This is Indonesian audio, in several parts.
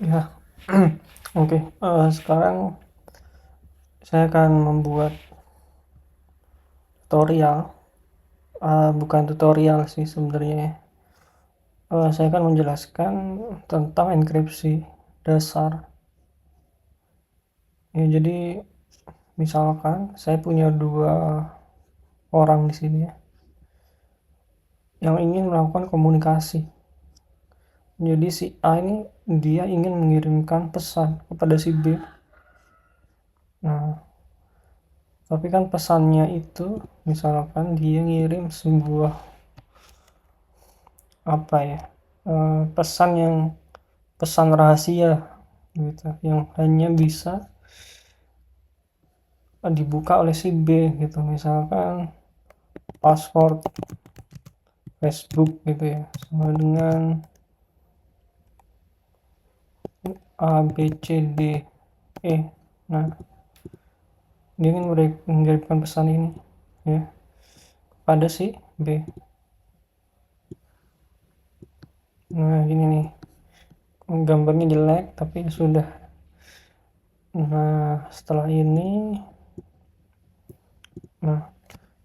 Ya, oke. Sekarang saya akan membuat tutorial. Bukan tutorial sih sebenarnya. Saya akan menjelaskan tentang enkripsi dasar. Ya, jadi misalkan saya punya dua orang di sini ya, yang ingin melakukan komunikasi. Jadi si A ini dia ingin mengirimkan pesan kepada si B. Nah, tapi kan pesannya itu misalkan dia ngirim sebuah apa ya, pesan rahasia gitu, yang hanya bisa dibuka oleh si B gitu, misalkan password Facebook gitu ya, sama dengan A B C D E. Nah, dia ingin mengirimkan pesan ini ya pada si B. Nah, gini nih, gambarnya jelek tapi sudah. Nah, setelah ini,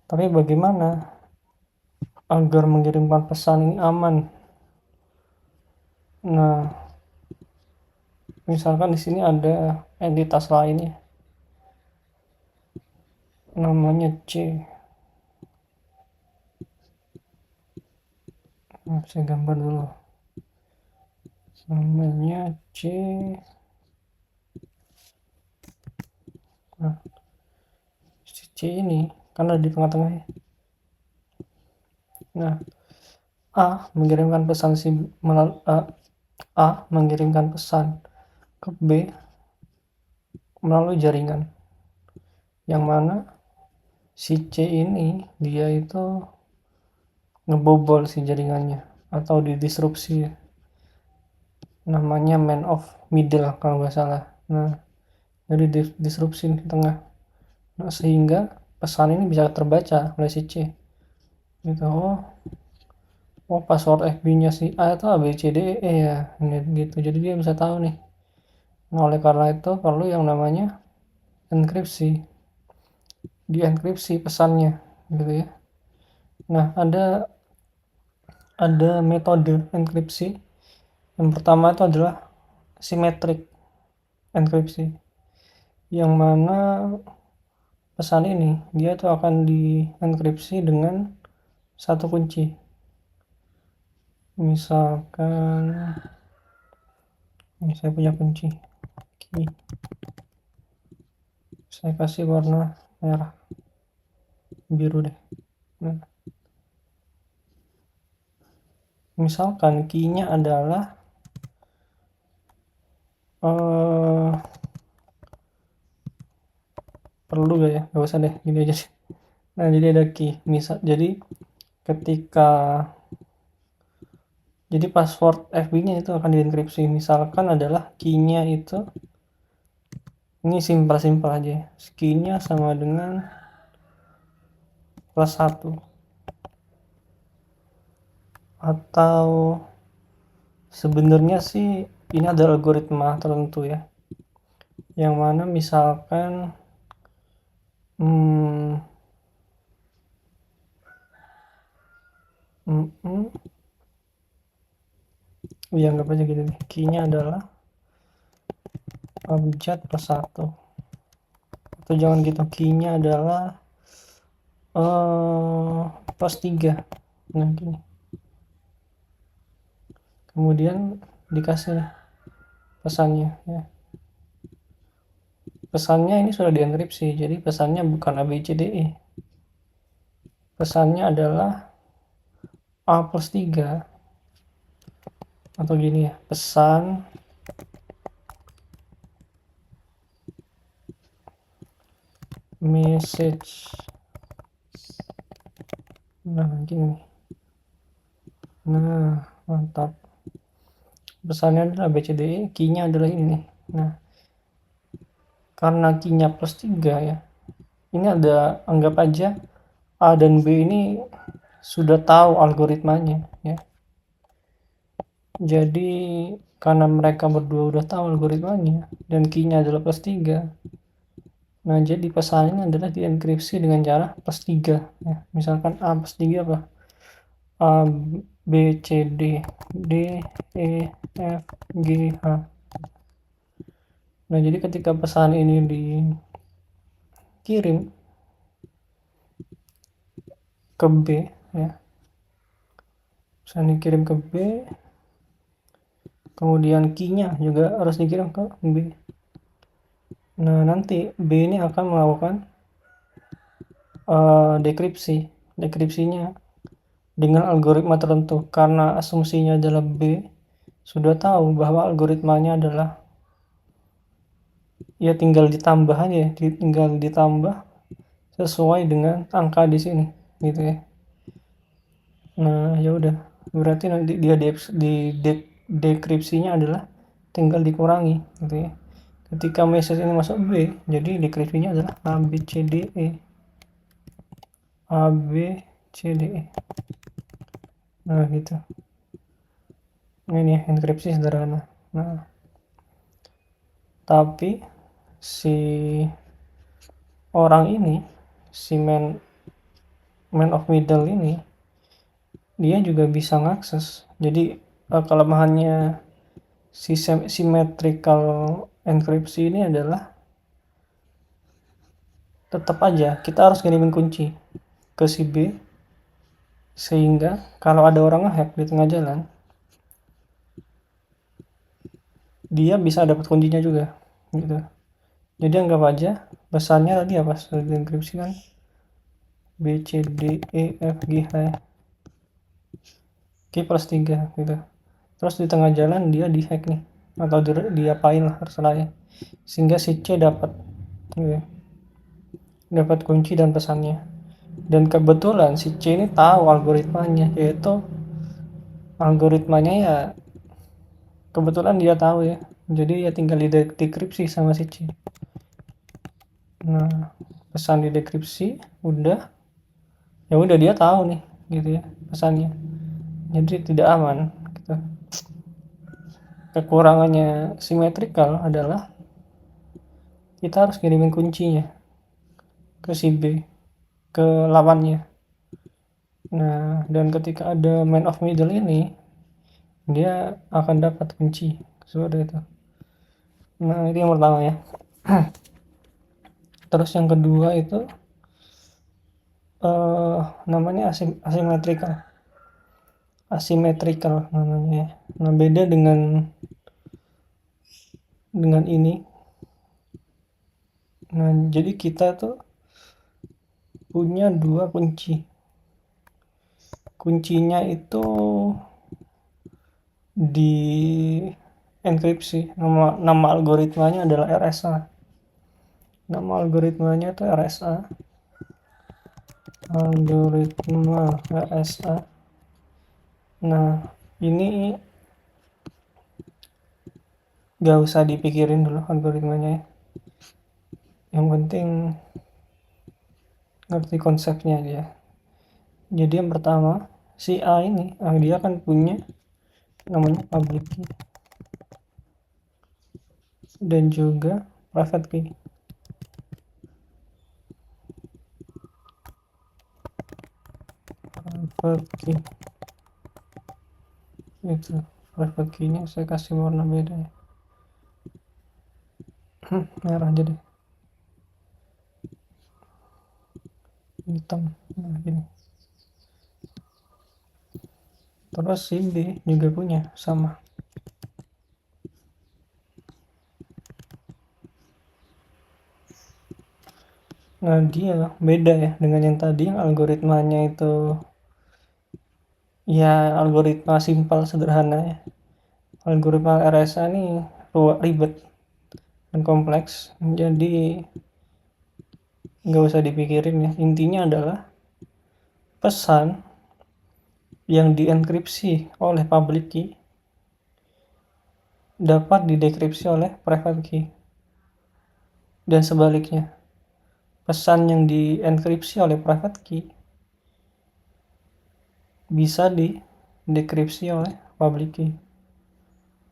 tapi bagaimana agar mengirimkan pesan ini aman? Nah, misalkan di sini ada entitas lain ya, namanya C. Nah, saya gambar dulu, namanya C. Nah, si C ini kan ada di tengah-tengah ya. Nah, A mengirimkan pesan A mengirimkan pesan ke B melalui jaringan, yang mana si C ini dia itu ngebobol si jaringannya atau didisrupsi, namanya man of middle kalau nggak salah. Nah, jadi disrupsi di tengah. Nah, sehingga pesan ini bisa terbaca oleh si C gitu. Oh, password FB-nya si A itu ABCDE ya gitu, jadi dia bisa tahu nih. Nah, oleh karena itu perlu yang namanya enkripsi, dienkripsi pesannya gitu ya. Nah, ada metode enkripsi. Yang pertama itu adalah symmetric enkripsi, yang mana pesan ini dia itu akan dienkripsi dengan satu kunci. Misalkan ini saya punya kunci key, saya kasih warna merah biru deh. Nah, misalkan key-nya adalah perlu gak ya, gak usah deh, gini aja sih. Nah, jadi ada key, jadi ketika password FB-nya itu akan dienkripsi, misalkan adalah key-nya itu, ini simpel aja, key-nya sama dengan +1, atau sebenarnya sih ini ada algoritma tertentu ya, yang mana misalkan ya anggap aja gini nih, key-nya adalah abjad +1, atau jangan gitu, key-nya adalah +3. Nah, gini, kemudian dikasih pesannya ya. Pesannya ini sudah dienkripsi, jadi pesannya bukan ABCDE, pesannya adalah A+3, atau gini ya, pesan message. Nah, gini, nah mantap, pesannya adalah ABCDE, key-nya adalah ini nih. Nah, karena key-nya +3 ya, ini ada, anggap aja A dan B ini sudah tahu algoritmanya ya. Jadi karena mereka berdua udah tahu algoritmanya dan key-nya adalah +3. Nah, jadi pesannya adalah dienkripsi dengan cara +3 ya. Misalkan A +3 apa? A B C D D E F G H. Nah, jadi ketika pesan ini dikirim ke B ya. Pesan dikirim ke B, kemudian key-nya juga harus dikirim ke B. Nah, nanti B ini akan melakukan dekripsinya dengan algoritma tertentu, karena asumsinya adalah B sudah tahu bahwa algoritmanya adalah ya tinggal ditambah aja, tinggal ditambah sesuai dengan angka di sini gitu ya. Nah, ya udah, berarti nanti dia dekripsinya adalah tinggal dikurangi gitu ya. Ketika message ini masuk B, jadi dekripsinya adalah A B C D E. A B C D E. Nah, gitu. Nah, ini ya, enkripsi sederhana. Nah, tapi si orang ini, si man of middle ini, dia juga bisa ngakses. Jadi kelemahannya si symmetrical enkripsi ini adalah tetap aja kita harus ngirimin kunci ke si B, sehingga kalau ada orang ngehack di tengah jalan, dia bisa dapat kuncinya juga gitu. Jadi anggap aja pesannya tadi apa, sudah dienkripsi kan, B C D E F G H Q +3 gitu. Terus di tengah jalan dia dihack nih, atau diapain lah terserah ya, sehingga si C dapat gitu, dapat kunci dan pesannya. Dan kebetulan si C ini tahu algoritmanya, yaitu algoritmanya ya kebetulan dia tahu ya, jadi ya tinggal didekripsi sama si C. Nah, pesan didekripsi udah, ya udah dia tahu nih gitu ya pesannya, jadi tidak aman gitu. Kekurangannya symmetrical adalah kita harus kirimin kuncinya ke si B, ke lawannya. Nah, dan ketika ada man of middle ini, dia akan dapat kunci seperti itu. Nah, itu yang pertama ya. Terus yang kedua itu namanya asimetrical namanya. Nah, beda dengan ini. Nah, jadi kita tuh punya dua kunci. Kuncinya itu di enkripsi. Nama algoritmanya adalah RSA. Nama algoritmanya itu RSA. Algoritma RSA. Nah, ini gak usah dipikirin dulu algoritmanya ya. Yang penting ngerti konsepnya aja. Jadi yang pertama, si A ini, dia kan punya namanya public key dan juga private key. Private key itu private key-nya saya kasih warna beda ya. Merah aja deh, hitam. Nah, gini. Terus si B juga punya sama. Nah, dia beda ya dengan yang tadi, yang algoritmanya itu ya algoritma simpel sederhana ya. Algoritma RSA ini ribet dan kompleks, jadi nggak usah dipikirin ya. Intinya adalah pesan yang dienkripsi oleh public key dapat didekripsi oleh private key, dan sebaliknya, pesan yang dienkripsi oleh private key bisa didekripsi oleh public key.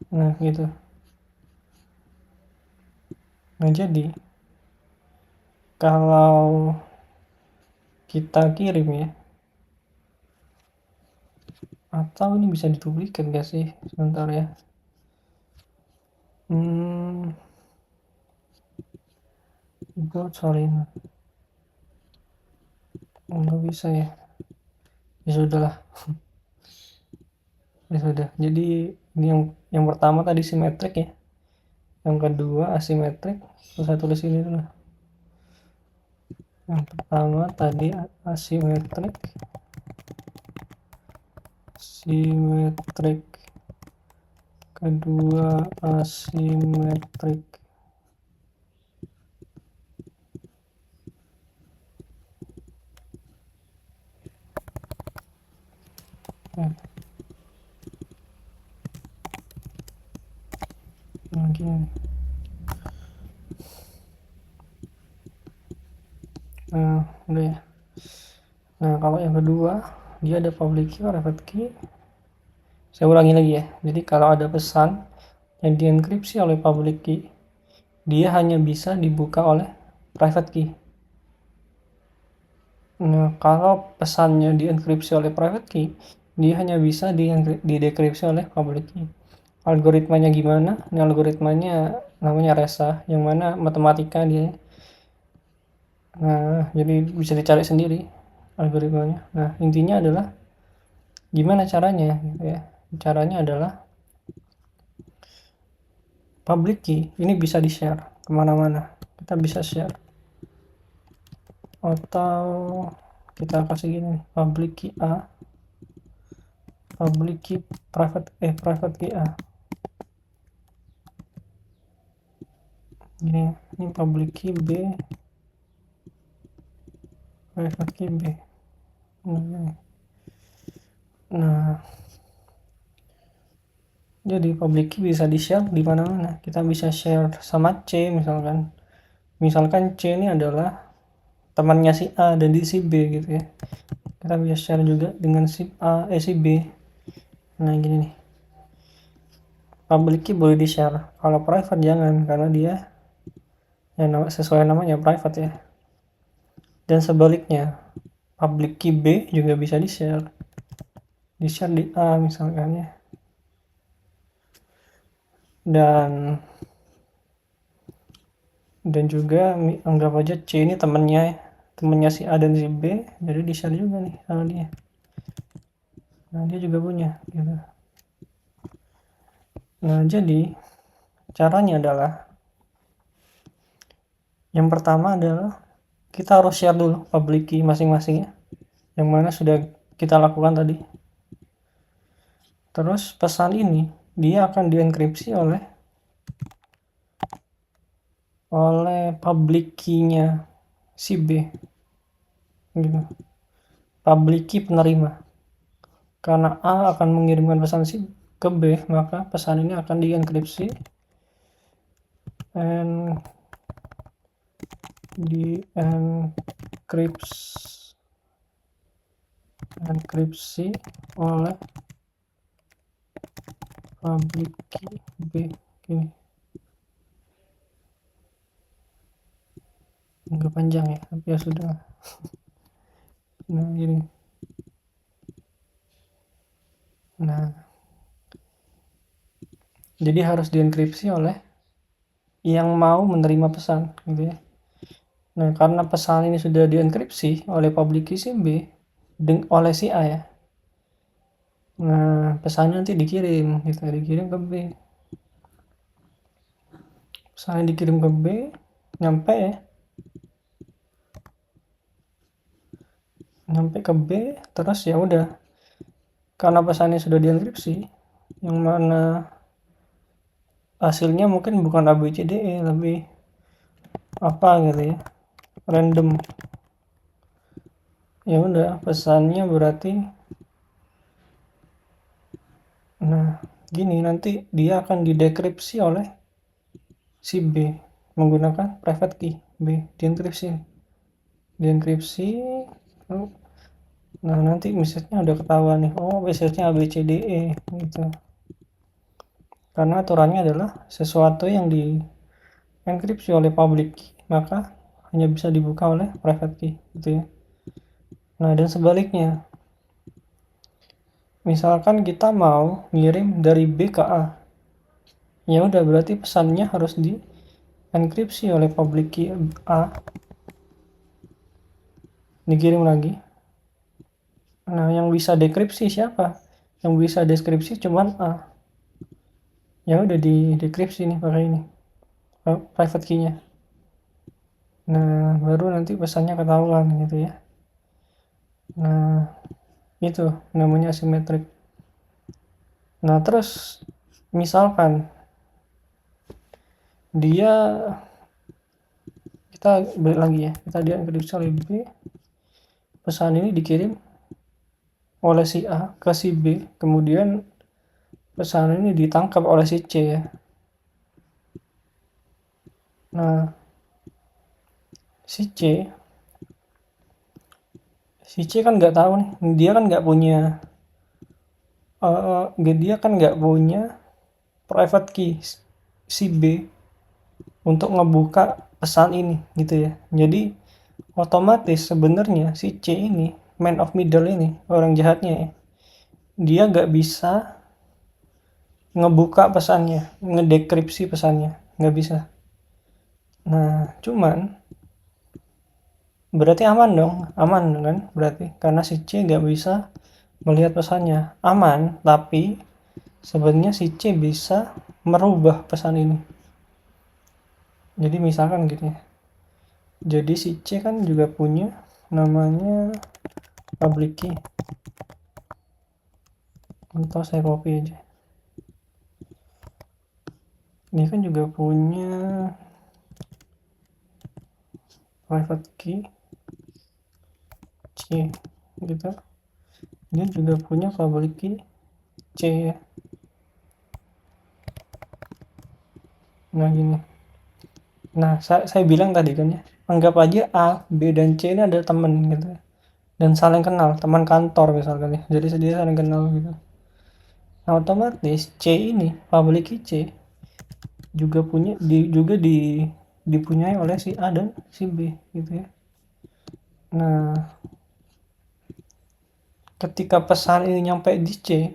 Nah gitu. Nah jadi kalau kita kirim ya, atau ini bisa diduplikat gak sih, sebentar ya. Sorry, nggak bisa ya. Ya sudahlah. Ya sudah. Jadi ini yang pertama tadi simetrik ya. Yang kedua asimetrik. Terus saya tulis ini dulu. Yang pertama tadi asimetrik. Simetrik. Kedua asimetrik. Gini. Nah, udah ya. Nah, kalau yang kedua, dia ada public key, private key. Saya ulangi lagi ya. Jadi kalau ada pesan yang dienkripsi oleh public key, dia hanya bisa dibuka oleh private key. Nah, kalau pesannya dienkripsi oleh private key, dia hanya bisa didekripsi oleh public key. Algoritmanya gimana? Ini algoritmanya namanya RESA, yang mana matematika dia. Nah, jadi bisa dicari sendiri algoritmanya. Nah, intinya adalah gimana caranya gitu ya. Caranya adalah public key ini bisa di-share kemana-mana. Kita bisa share. Atau kita kasih gini, public key A, public key private key A. Ini public key B, private key B. Nah, jadi public key bisa di-share di mana-mana. Kita bisa share sama C misalkan. Misalkan C ini adalah temannya si A dan di si B gitu ya. Kita bisa share juga dengan si B. Nah, gini nih. Public key boleh di-share. Kalau private jangan, karena dia ya sesuai namanya private ya. Dan sebaliknya, public key B juga bisa di-share. Di-share di A misalkan ya. Dan juga anggap aja C ini temennya si A dan si B, jadi di-share juga nih sama dia. Nah, dia juga punya gitu. Nah, jadi caranya adalah yang pertama adalah kita harus share dulu public key masing-masing ya, yang mana sudah kita lakukan tadi. Terus pesan ini dia akan dienkripsi oleh public key-nya si B gitu. Public key penerima. Karena A akan mengirimkan pesan ke B, maka pesan ini akan dienkripsi enkripsi oleh public key B. Gini. Enggak panjang ya, tapi ya sudah. Nah, gini. Nah, jadi harus dienkripsi oleh yang mau menerima pesan gitu ya. Nah, karena pesan ini sudah dienkripsi oleh public key si B oleh si A ya. Nah, pesannya nanti dikirim gitu, dikirim ke B. Pesannya dikirim ke B, nyampe ya. Nyampe ke B, terus ya udah. Karena pesannya sudah dienkripsi, yang mana hasilnya mungkin bukan ABCDE, tapi apa gitu ya, random. Ya udah, pesannya berarti nah gini, nanti dia akan didekripsi oleh si B menggunakan private key B, dienkripsi. Nah, nanti message-nya udah ketahuan nih, oh message-nya ABCDE gitu. karena aturannya adalah sesuatu yang di enkripsi oleh public key maka hanya bisa dibuka oleh private key gitu ya. Nah, dan sebaliknya, misalkan kita mau ngirim dari B ke A, ya udah berarti pesannya harus di enkripsi oleh public key A, dikirim lagi. Nah, yang bisa dekripsi siapa? Yang bisa deskripsi cuman A. Ya udah di dekripsi nih pakai ini private key-nya. Nah, baru nanti pesannya ketahuan gitu ya. Nah, itu namanya asimetrik. Nah, terus misalkan dia, kita balik lagi ya, kita dia enkripsi oleh B, pesan ini dikirim oleh si A ke si B, kemudian pesan ini ditangkap oleh si C ya. Nah, si C kan nggak tahu nih, dia kan nggak punya private key si B untuk ngebuka pesan ini gitu ya. Jadi otomatis sebenarnya si C ini, man of middle ini, orang jahatnya ya, dia nggak bisa ngebuka pesannya, ngedekripsi pesannya, nggak bisa. Nah, cuman berarti aman dong, aman kan berarti, karena si C nggak bisa melihat pesannya. Aman, tapi sebenarnya si C bisa merubah pesan ini. Jadi misalkan gitu ya, jadi si C kan juga punya namanya public key, atau saya copy aja. Ini kan juga punya private key C gitu. Dia juga punya public key C ya. Nah gini, nah saya bilang tadi kan ya, anggap aja A, B, dan C ini ada temen gitu dan saling kenal, teman kantor misalkan ya, jadi dia saling kenal gitu. Nah, otomatis C ini, public key C juga dipunyai oleh si A dan si B gitu ya. Nah, ketika pesan ini nyampe di C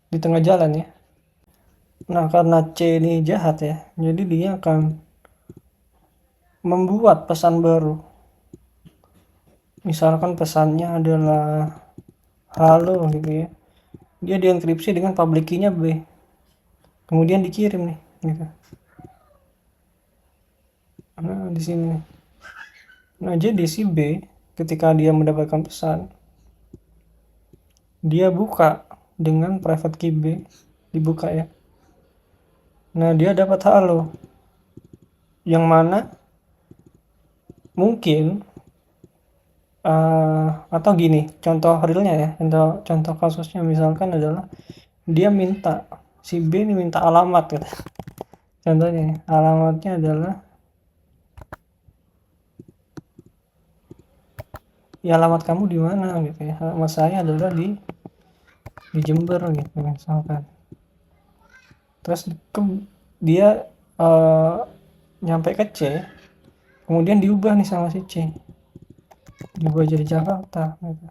di tengah jalan ya, nah karena C ini jahat ya, jadi dia akan membuat pesan baru. Misalkan pesannya adalah halo gitu ya, dia dienkripsi dengan public key-nya B, kemudian dikirim nih gitu. Nah di sini, nah jadi si B ketika dia mendapatkan pesan, dia buka dengan private key B, dibuka ya. Nah dia dapat halo, yang mana mungkin atau gini, contoh realnya ya, contoh kasusnya misalkan adalah dia minta, si B ini minta alamat gitu. Contohnya alamatnya adalah, ya alamat kamu di mana gitu ya, alamat saya adalah di Jember gitu misalkan. Terus dia nyampe ke C, kemudian diubah nih sama si C, diubah jadi Jakarta gitu.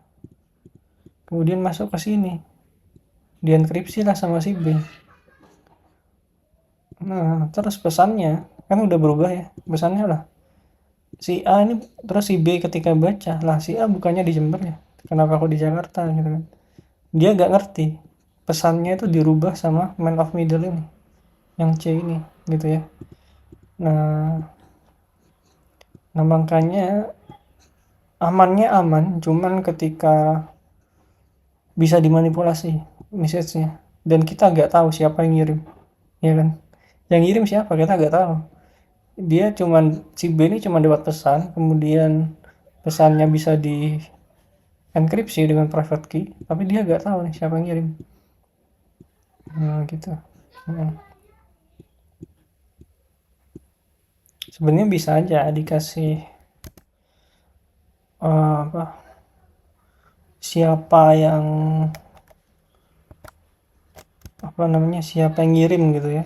Kemudian masuk ke sini, dienkripsi lah sama si B. Nah terus pesannya kan udah berubah ya, pesannya lah si A ini, terus si B ketika baca lah, si A bukannya di Jember ya, kenapa aku di Jakarta gitu kan. Dia gak ngerti pesannya itu dirubah sama man of middle ini, yang C ini gitu ya. Nah makanya amannya aman cuman ketika bisa dimanipulasi message-nya dan kita nggak tahu siapa yang ngirim, ya kan, yang ngirim siapa kita nggak tahu. Dia cuman, si B ini cuma dapat pesan, kemudian pesannya bisa di enkripsi dengan private key, tapi dia nggak tahu nih siapa yang ngirim. Nah gitu. Sebenarnya bisa aja dikasih siapa yang siapa yang ngirim gitu ya,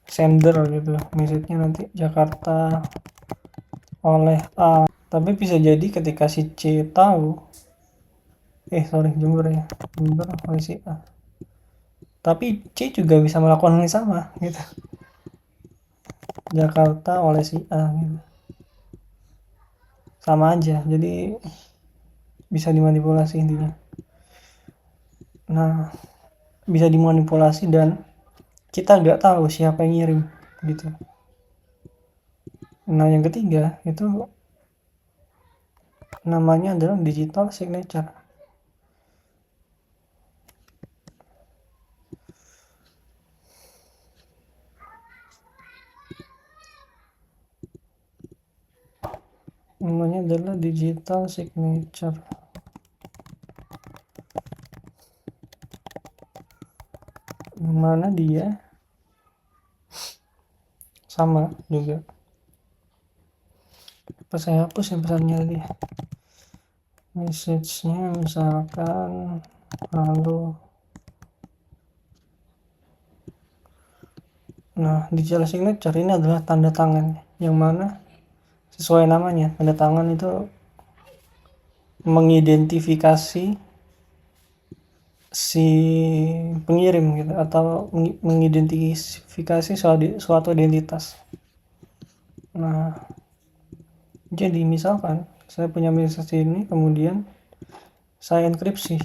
sender gitu message-nya nanti Jakarta oleh A. Tapi bisa jadi ketika si C tahu, Jember ya, Jember oleh si A, tapi C juga bisa melakukan hal yang sama gitu, Jakarta oleh si A gitu. Sama aja, jadi bisa dimanipulasi intinya. Nah, bisa dimanipulasi dan kita nggak tahu siapa yang ngirim gitu. Nah, yang ketiga itu namanya adalah digital signature. Namanya adalah digital signature. Mana dia sama juga. Apa saya hapus ya pesannya tadi. Message-nya misalkan halo. Nah, digital signature ini adalah tanda tangan yang mana sesuai namanya, tanda tangan itu mengidentifikasi si pengirim gitu, atau mengidentifikasi suatu identitas. Nah, jadi misalkan saya punya message ini, kemudian saya enkripsi,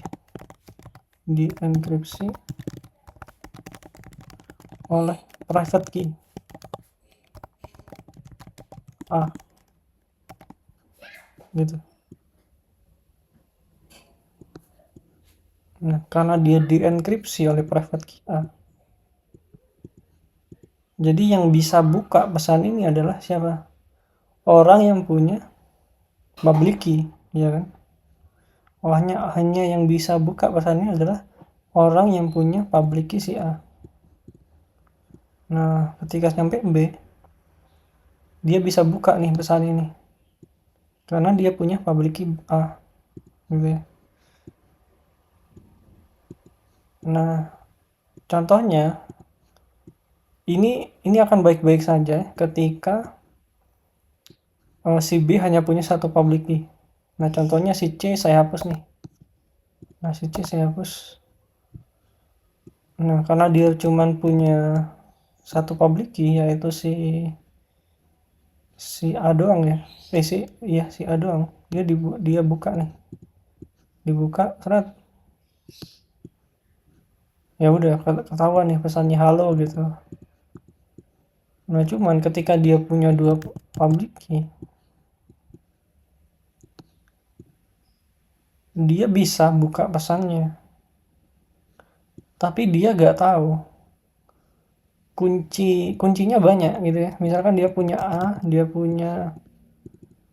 dienkripsi oleh private key A gitu. Nah, karena dia dienkripsi oleh private key A, jadi yang bisa buka pesan ini adalah siapa? Orang yang punya public key, ya kan? Hanya yang bisa buka pesannya adalah orang yang punya public key si A. Nah, ketika sampai B, dia bisa buka nih pesan ini karena dia punya public key A gitu ya. Nah, contohnya ini akan baik-baik saja ketika si B hanya punya satu public key. Nah, contohnya si C saya hapus nih. Nah, si C saya hapus. Nah, karena dia cuman punya satu public key, yaitu si A doang ya. Si A doang. Dia buka nih. Dibuka, seret. Ya udah ketahuan nih pesannya halo gitu. Nah, cuman ketika dia punya dua public key, dia bisa buka pesannya, tapi dia gak tahu kuncinya banyak gitu ya. Misalkan dia punya A, dia punya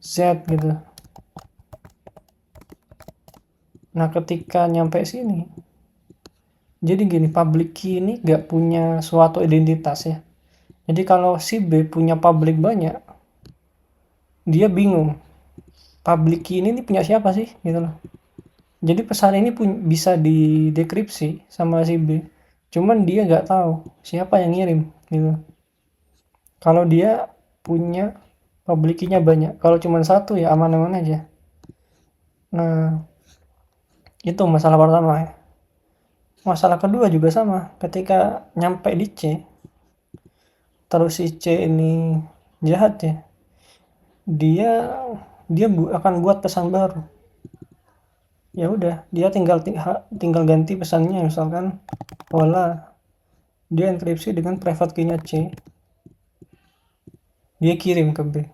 Z gitu. Nah, ketika nyampe sini, jadi gini, public key ini gak punya suatu identitas ya. Jadi kalau si B punya public banyak, dia bingung, public key ini punya siapa sih gitu loh. Jadi pesan ini bisa didekripsi sama si B, cuman dia gak tahu siapa yang ngirim gitu. Kalau dia punya public key-nya banyak, kalau cuma satu ya aman-aman aja. Nah, itu masalah pertama ya. Masalah kedua juga sama, ketika nyampe di C, terus si C ini jahat ya, dia akan buat pesan baru. Ya udah, dia tinggal ganti pesannya, misalkan hola, dia enkripsi dengan private key-nya C, dia kirim ke B,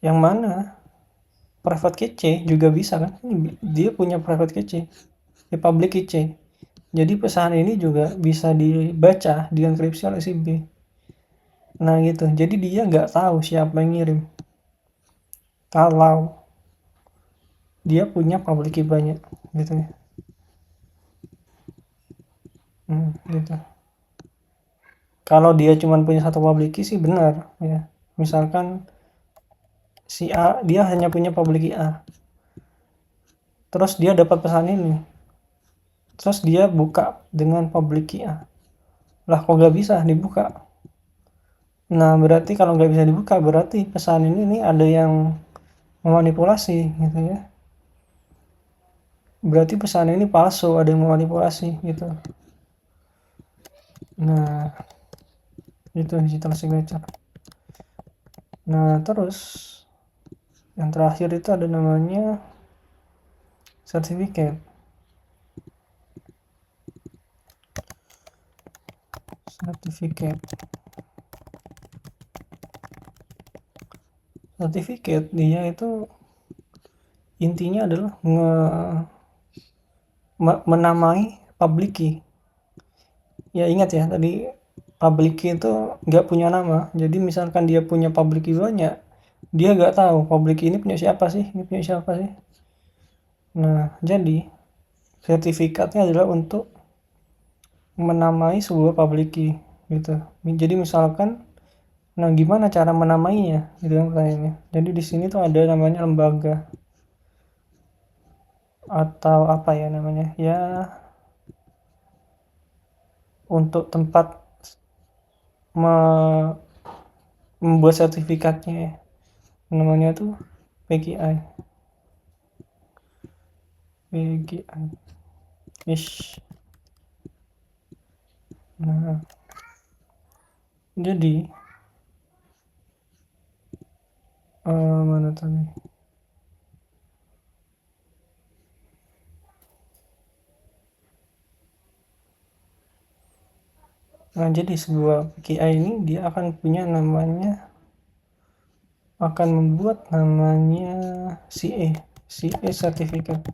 yang mana private key C juga bisa kan, dia punya private key C, di public key C, jadi pesan ini juga bisa dibaca, dienkripsi oleh si B. Nah gitu, jadi dia nggak tahu siapa yang ngirim kalau dia punya public key banyak gitu ya. Gitu. Kalau dia cuma punya satu public key sih benar ya. Misalkan si A dia hanya punya public key A, terus dia dapat pesan ini, terus dia buka dengan public key A. Lah kok nggak bisa dibuka? Nah berarti kalau nggak bisa dibuka berarti pesan ini ada yang memanipulasi gitu ya. Berarti pesan ini palsu, ada yang memanipulasi gitu. Nah itu digital signature. Nah terus yang terakhir itu ada namanya certificate. Certificate dia itu intinya adalah menamai public key. Ya ingat ya tadi public key itu nggak punya nama. Jadi misalkan dia punya public key banyak, dia nggak tahu public key ini punya siapa sih, ini punya siapa sih. Nah jadi sertifikatnya adalah untuk menamai sebuah public key gitu. Jadi misalkan, nah gimana cara menamainya gitu kan pertanyaannya. Jadi di sini tuh ada namanya lembaga atau apa ya namanya ya, untuk tempat membuat sertifikatnya, namanya tuh PGI. Ish. Nah jadi mana tadi. Nah jadi sebuah PGI ini dia akan punya namanya, akan membuat namanya CA certificate.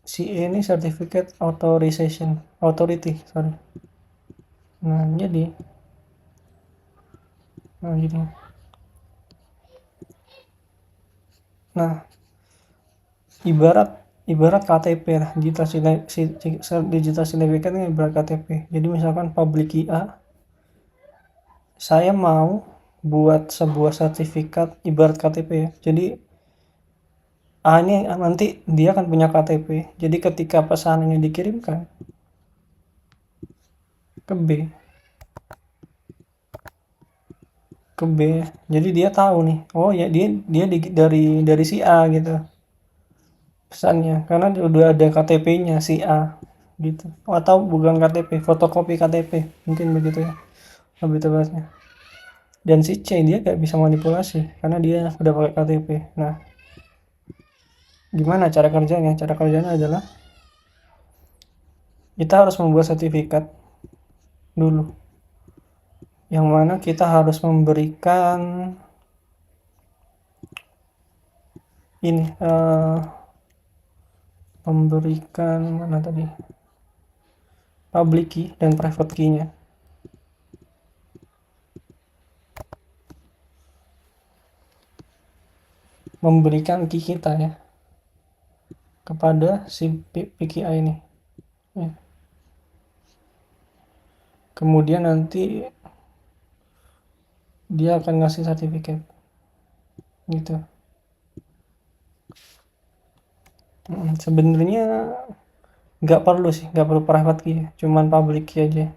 CA ini certificate authorization authority, sorry. Nah jadi nah ibarat KTP lah, digital significant ini ibarat KTP. Jadi misalkan public key A, saya mau buat sebuah sertifikat ibarat KTP ya. Jadi A ini nanti dia akan punya KTP. Jadi ketika pesanannya dikirimkan ke B, jadi dia tahu nih, oh ya dia dari si A gitu pesannya, karena udah ada KTP-nya si A gitu. Atau bukan KTP, fotokopi KTP mungkin begitu ya lebih tepatnya. Dan si C dia gak bisa manipulasi karena dia udah pakai KTP. Nah gimana cara kerjanya? Cara kerjanya adalah kita harus membuat sertifikat dulu, yang mana kita harus memberikan ini memberikan mana tadi, public key dan private key-nya. Memberikan key kita ya kepada si PKI ini ya. Kemudian nanti dia akan ngasih sertifikat gitu. Sebenarnya nggak perlu private key, cuman public key aja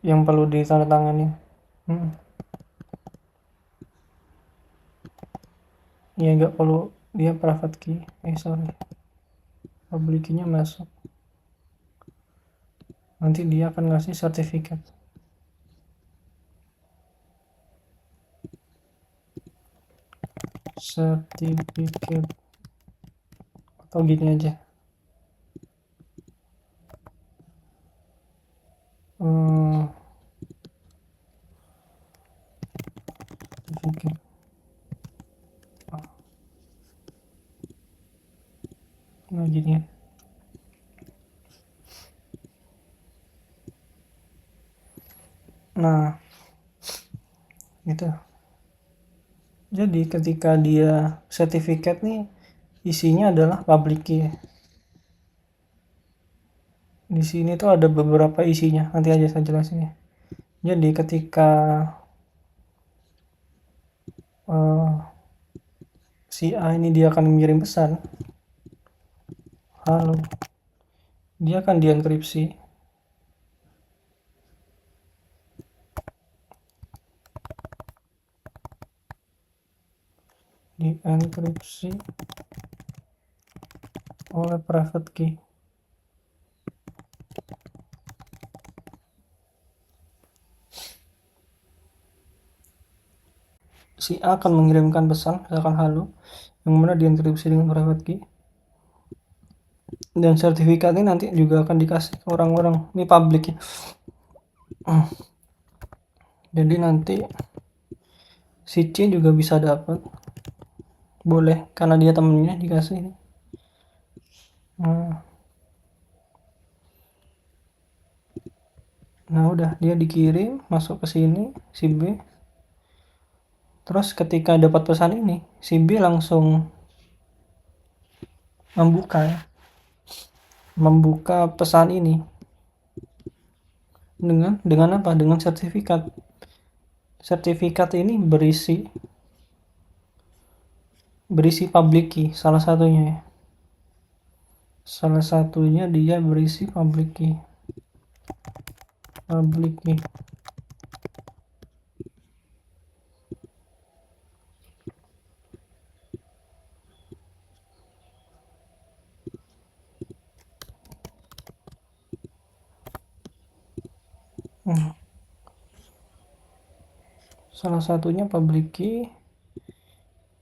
yang perlu ditandatangani. Ya nggak perlu dia private key, sorry, public key-nya masuk, nanti dia akan ngasih sertifikat. Atau gini aja, sertifikat. Nah gini ya. Nah gitu. Jadi ketika dia sertifikat nih isinya adalah public key. Di sini tuh ada beberapa isinya, nanti aja saya jelasin ya. Jadi ketika si A ini dia akan mengirim pesan, halo, dia akan dienkripsi. Dienkripsi oleh private key. Si A akan mengirimkan pesan, misalkan halo, yang mana dienkripsi dengan private key. Dan sertifikat ini nanti juga akan dikasih ke orang-orang. Ini public ya. Jadi nanti si C juga bisa dapat. Boleh, karena dia temennya dikasih. Nah udah, dia dikirim masuk ke sini si B. Terus ketika dapat pesan ini, si B langsung membuka pesan ini dengan apa? Dengan sertifikat. Sertifikat ini berisi public key, salah satunya ya. Salah satunya dia berisi public key. Salah satunya public key.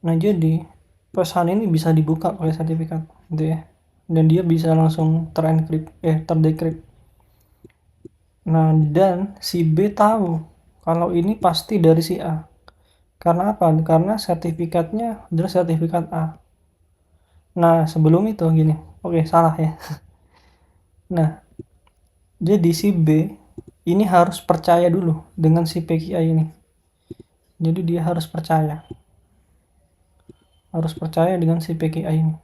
Nah jadi pesan ini bisa dibuka pakai sertifikat gitu ya, dan dia bisa langsung terdecrypt. Nah dan si B tahu kalau ini pasti dari si A. Karena apa? Karena sertifikatnya adalah sertifikat A. Nah sebelum itu gini, oke salah ya. Nah jadi si B ini harus percaya dulu dengan si PKI ini. Jadi dia harus percaya dengan si PKI ini.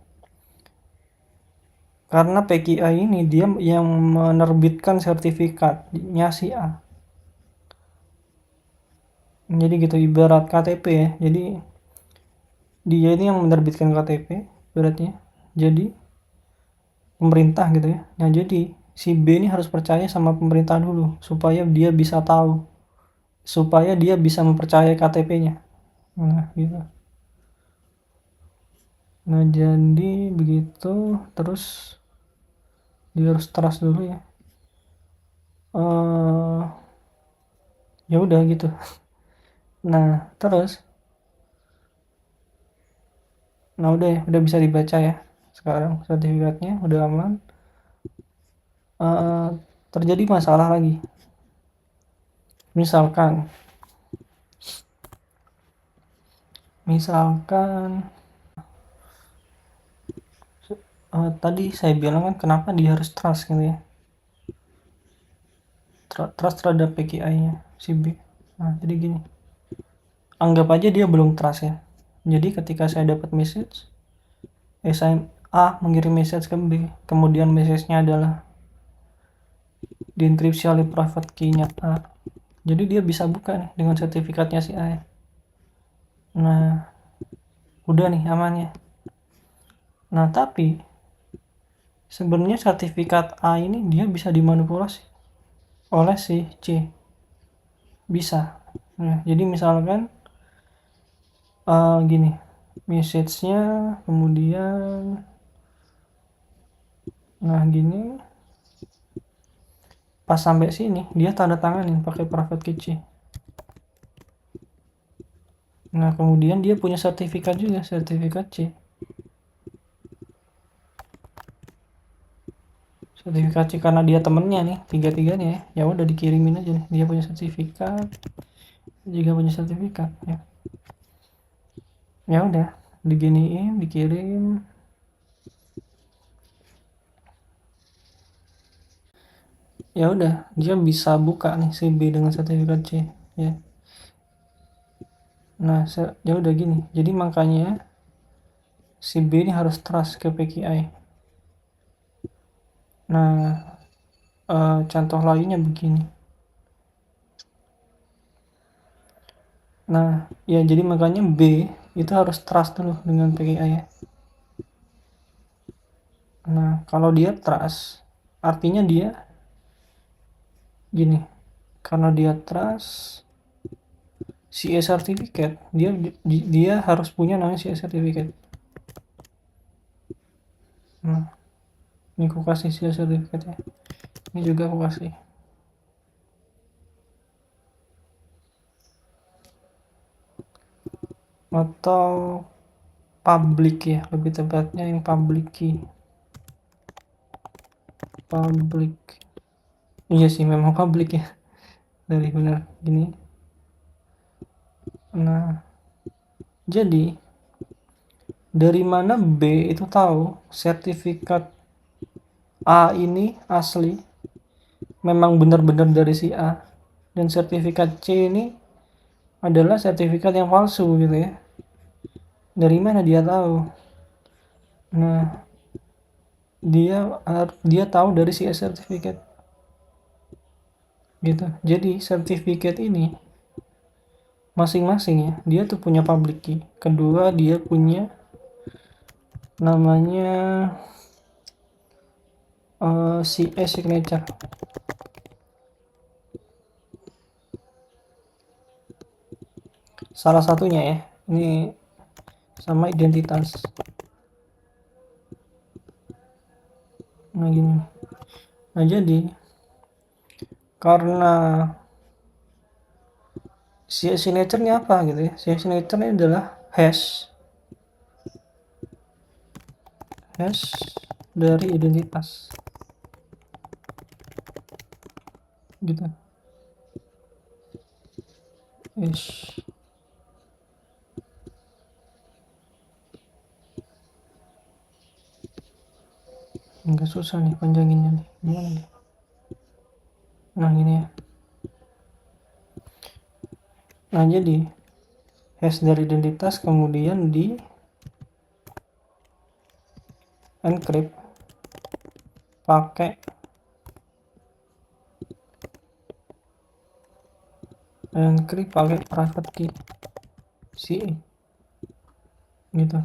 Karena PKI ini dia yang menerbitkan sertifikatnya si A. Jadi gitu, ibarat KTP ya. Jadi dia ini yang menerbitkan KTP beratnya. Jadi pemerintah gitu ya. Nah jadi si B ini harus percaya sama pemerintah dulu supaya dia bisa tahu, supaya dia bisa mempercayai KTP-nya. Nah gitu. Nah jadi begitu, terus dia harus trust dulu ya. Ya udah gitu. Nah terus, nah udah bisa dibaca ya. Sekarang sertifikatnya udah aman. Terjadi masalah lagi. Misalkan tadi saya bilang kan kenapa dia harus trust gitu ya. Trust terhadap PKI-nya si B. Nah jadi gini, anggap aja dia belum trust ya. Jadi ketika saya dapat message, saya A mengirim message ke B, kemudian message-nya adalah dienkripsi oleh private key-nya A. Jadi dia bisa buka nih dengan sertifikatnya si A ya. Nah udah nih amannya. Nah tapi sebenarnya sertifikat A ini dia bisa dimanipulasi oleh si C. Bisa. Nah, jadi misalkan gini, message-nya kemudian nah gini, pas sampai sini dia tanda tanganin pakai private key C. Nah kemudian dia punya sertifikat juga, sertifikat C. Sertifikat C karena dia temennya nih, tiga-tiganya ya. Ya udah dikirimin aja nih, dia punya sertifikat, juga punya sertifikat ya. Ya udah, diginiin, dikirim. Ya udah, dia bisa buka nih si B dengan sertifikat C ya. Nah, ya udah gini. Jadi makanya si B ini harus trust ke PKI. Nah, contoh lainnya begini. Nah, ya jadi makanya B itu harus trust dulu dengan PKI ya. Nah, kalau dia trust, artinya dia gini, karena dia trust CA certificate, dia harus punya namanya CA certificate. Nah, ini aku kasih CA certificate ya. Ini juga aku kasih. Atau public ya, lebih tepatnya yang public key. Public. Iya sih, memang public ya. Dari benar gini. Nah, jadi dari mana B itu tahu sertifikat A ini asli, memang benar-benar dari si A, dan sertifikat C ini adalah sertifikat yang palsu gitu ya. Dari mana dia tahu? Nah, dia tahu dari si A certificate gitu. Jadi sertifikat ini masing-masing ya, dia tuh punya public key. Kedua, dia punya namanya CA signature. Salah satunya ya, ini sama identitas. Nah gini. Nah jadi karena CA signature-nya apa gitu ya? CA signature-nya adalah hash dari identitas gitu. Hash. Enggak susah nih panjanginnya nih. Gimana nih? Nah gini ya. Nah jadi hash dari identitas kemudian di encrypt pakai private key CA gitu.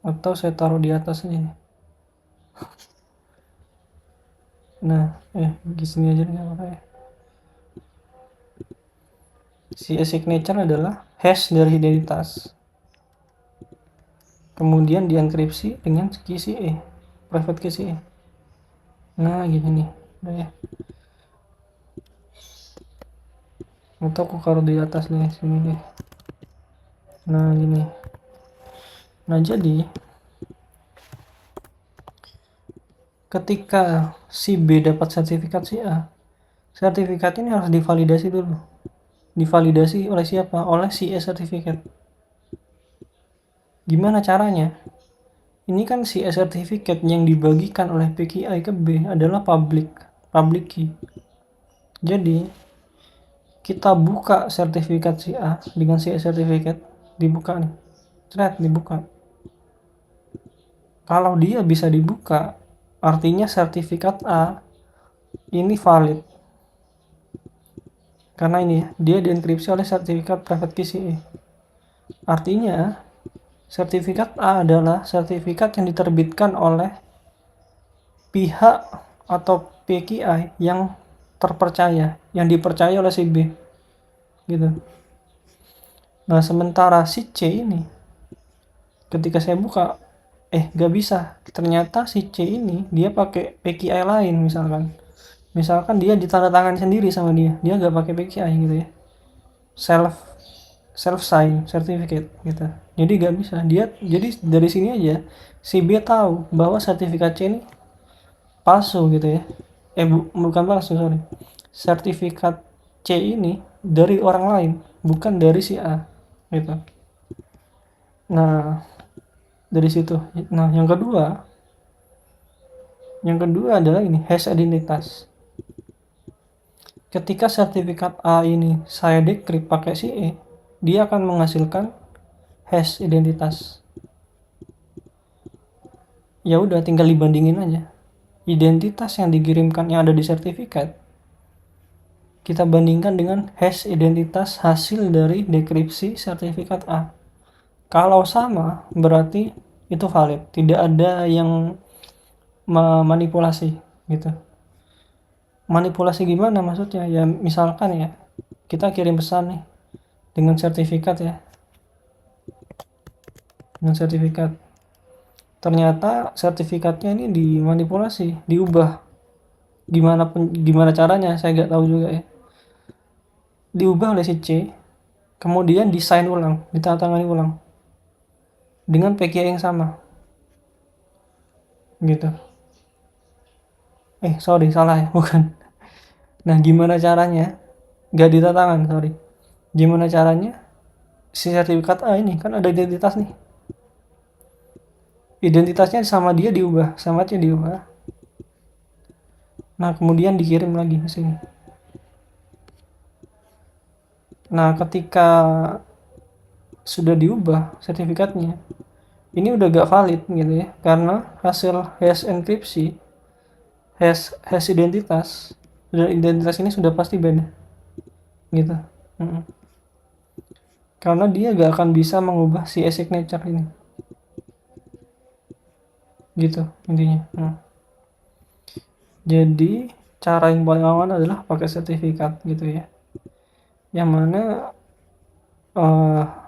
Atau saya taruh di atas aja. Nah, di sini aja nggak apa-apa ya. CA signature adalah hash dari identitas. Kemudian dienkripsi dengan key CA, private key CA. Nah, gini nih. Udah ya. Atau aku taruh di atas nih, sini deh. Nah, gini. Nah, jadi ketika si B dapat sertifikat si A, sertifikat ini harus divalidasi dulu. Divalidasi oleh siapa? Oleh si A certificate. Gimana caranya? Ini kan si A certificate yang dibagikan oleh PKI ke B adalah public key. Jadi kita buka sertifikat si A dengan si A certificate, dibuka nih. Dibuka. Kalau dia bisa dibuka, artinya sertifikat A ini valid. Karena ini dia dienkripsi oleh sertifikat private key CA. Artinya sertifikat A adalah sertifikat yang diterbitkan oleh pihak atau PKI yang terpercaya, yang dipercaya oleh si B. Gitu. Nah, sementara si C ini ketika saya buka gak bisa, ternyata si C ini dia pakai PKI lain misalkan dia ditandatangani sendiri sama dia gak pakai PKI gitu ya, self sign certificate gitu, jadi gak bisa dia. Jadi dari sini aja si B tahu bahwa sertifikat C ini palsu gitu ya, bukan palsu, sorry, sertifikat C ini dari orang lain, bukan dari si A gitu. Nah, dari situ. Nah, yang kedua adalah ini hash identitas. Ketika sertifikat A ini saya decrypt pakai si E, dia akan menghasilkan hash identitas. Ya udah, tinggal dibandingin aja. Identitas yang dikirimkan yang ada di sertifikat kita bandingkan dengan hash identitas hasil dari dekripsi sertifikat A. Kalau sama, berarti itu valid, tidak ada yang memanipulasi gitu. Manipulasi gimana maksudnya? Ya misalkan ya, kita kirim pesan nih dengan sertifikat ya, dengan sertifikat. Ternyata sertifikatnya ini dimanipulasi, diubah. Gimana caranya? Saya nggak tahu juga ya. Diubah oleh si C, kemudian desain ulang, ditandatangani ulang dengan PKI yang sama, gitu. Sorry, salah ya, bukan. Nah, gimana caranya? Nggak ditandatangan, sorry. Gimana caranya? Si sertifikat A ini kan ada identitas nih. Identitasnya sama dia diubah, sama C diubah. Nah, kemudian dikirim lagi ke sini. Nah, ketika sudah diubah sertifikatnya, ini udah gak valid gitu ya, karena hasil hash enkripsi, hash identitas, dan identitas ini sudah pasti beda gitu. Karena dia gak akan bisa mengubah si e-signature ini gitu intinya. Jadi cara yang paling aman adalah pakai sertifikat gitu ya, yang mana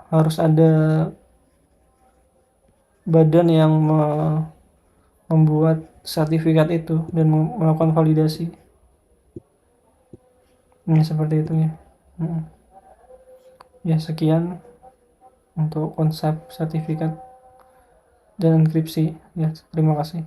harus ada badan yang membuat sertifikat itu dan melakukan validasi. Ini seperti itu ya. Ya sekian untuk konsep sertifikat dan enkripsi ya, terima kasih.